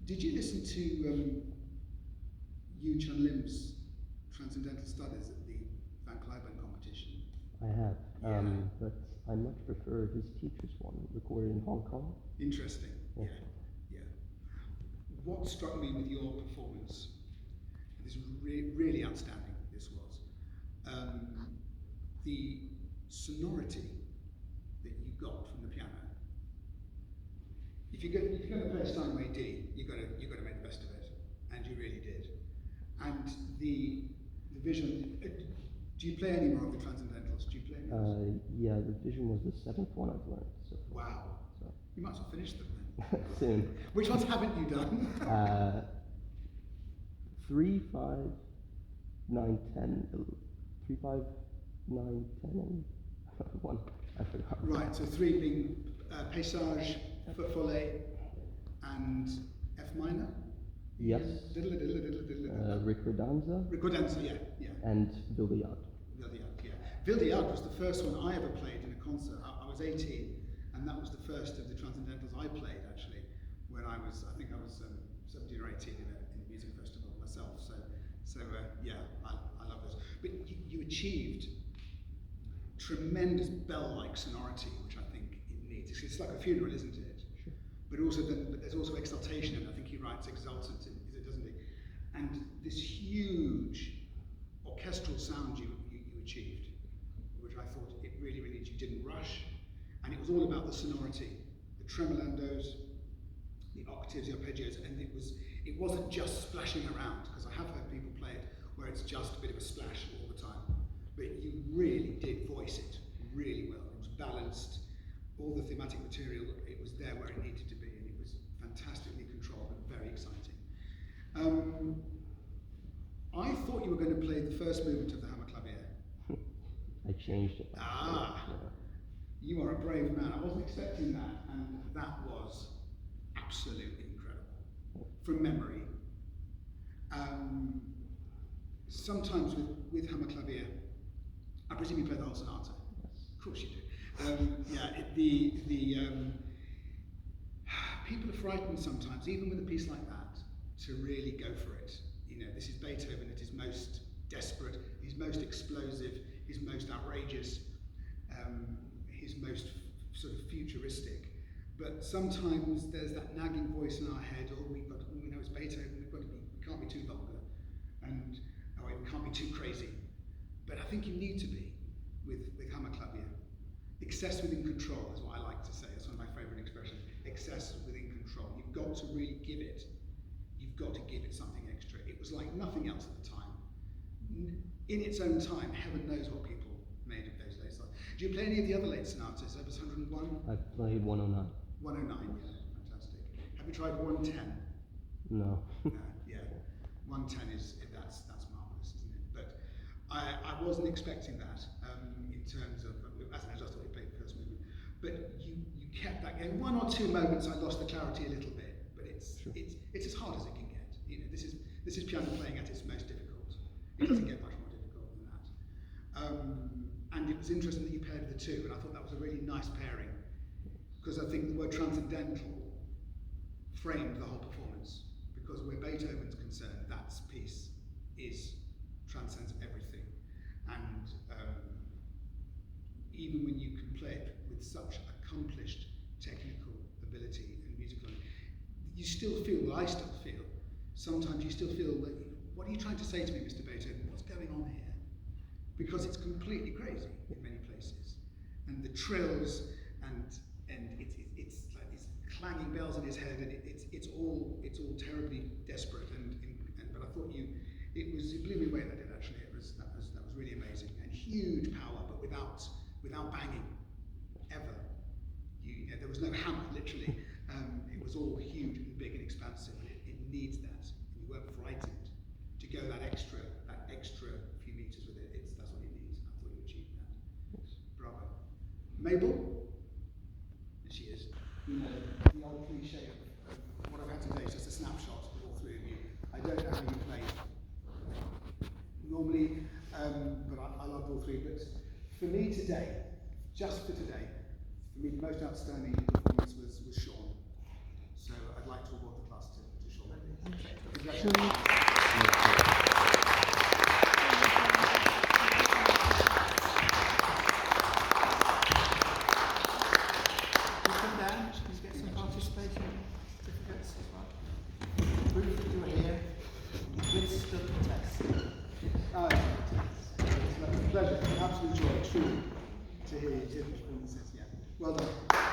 Did you listen to Yu Chun Lim's Transcendental Studies at the Van Cliburn competition? I have, but I much prefer his teacher's one, recorded in Hong Kong. Interesting, yeah. What struck me with your performance, this was really outstanding, this was, the sonority that you got from the piano. If you're going to play a Steinway D, you've got to make the best of it, and you really did. And the vision. Do you play any more of the Transcendentals? Do you play any? Yeah, the vision was the 7th one I've learned. So. Wow. So. You might as well finish them then. Soon. Which ones haven't you done? 3, 5, 9, 10, 3, 5, 9, 10, and 1. I forgot. Right. So 3 being Paysage, Foot Follet, and F minor. Yes. Ricordanza, yeah. And Villiard. Villiard was the first one I ever played in a concert. I was 18, and that was the first of the Transcendentals I played, actually, when I think I was 17 or 18 in a music festival myself. So I love those. But you achieved tremendous bell-like sonority, which I think it needs. It's like a funeral, isn't it? Sure. But there's also exaltation, and I think he writes exultant, doesn't he? And this huge orchestral sound you achieved, which I thought it really you didn't rush, and it was all about the sonority, the tremolandos, the octaves, the arpeggios, and it wasn't just splashing around, because I have heard people play it where it's just a bit of a splash all the time, but you really did voice it really well. It was balanced, all the thematic material, it was there where it needed to be, and it was fantastically controlled and very exciting. I thought you were going to play the first movement of the Hammer Clavier. I changed it. You are a brave man. I wasn't expecting that, and that was absolutely incredible. From memory. Sometimes with Hammer Clavier, I presume you play the whole sonata. Yes. Of course you do. People are frightened sometimes, even with a piece like that, to really go for it. You know, this is Beethoven at his most desperate, his most explosive, his most outrageous, his most sort of futuristic. But sometimes there's that nagging voice in our head, we know it's Beethoven, we can't be too vulgar, and it can't be too crazy. But I think you need to be with Hammer Clavier. Excess within control is what I like to say. It's one of my favourite expressions. Excess within control. You've got to really give it. You've got to give it something extra. It was like nothing else at the time. In its own time, heaven knows what people made of those late sonatas. Do you play any of the other late sonatas? Opus 101? I've played 109. 109, yeah, fantastic. Have you tried 110? No. Yeah. 110 that's marvellous, isn't it? But I wasn't expecting that in terms of, as I just thought you played the first movement. But you kept that going. 1 or 2 moments I lost the clarity a little bit, but it's as hard as it can get. You know, this is piano playing at its most difficult. It doesn't get much more difficult than that. And it was interesting that you paired the two, and I thought that was a really nice pairing, because I think the word transcendental framed the whole performance. Because where Beethoven's concerned, that piece transcends everything. And even when you can play it with such accomplished technical ability and musical, you still feel, I still feel, sometimes you still feel that, what are you trying to say to me, Mr. Beethoven? What's going on here? Because it's completely crazy in many places. And the trills, and it's like these clanging bells in his head, and it's all terribly desperate. But I thought it blew me away that did actually. That was really amazing, and huge power, but without banging ever. There was no hammer, literally. It was all huge and big and expansive. It needs that. And you weren't frightened to go that extra few meters with it. That's what it needs. I thought you achieved that. Yes. Bravo. Mabel? There she is. You know, the old cliche of what I've had today is just a snapshot of all 3 of you. I don't know how you play normally, but I loved all 3. But for me today, just for today, for me the most outstanding performance was Sean. Come down, please get some participation certificates as well. Proof that you were here. Withstood the test. It's a pleasure, an absolute joy, truly, to hear your performances. Yeah, well done.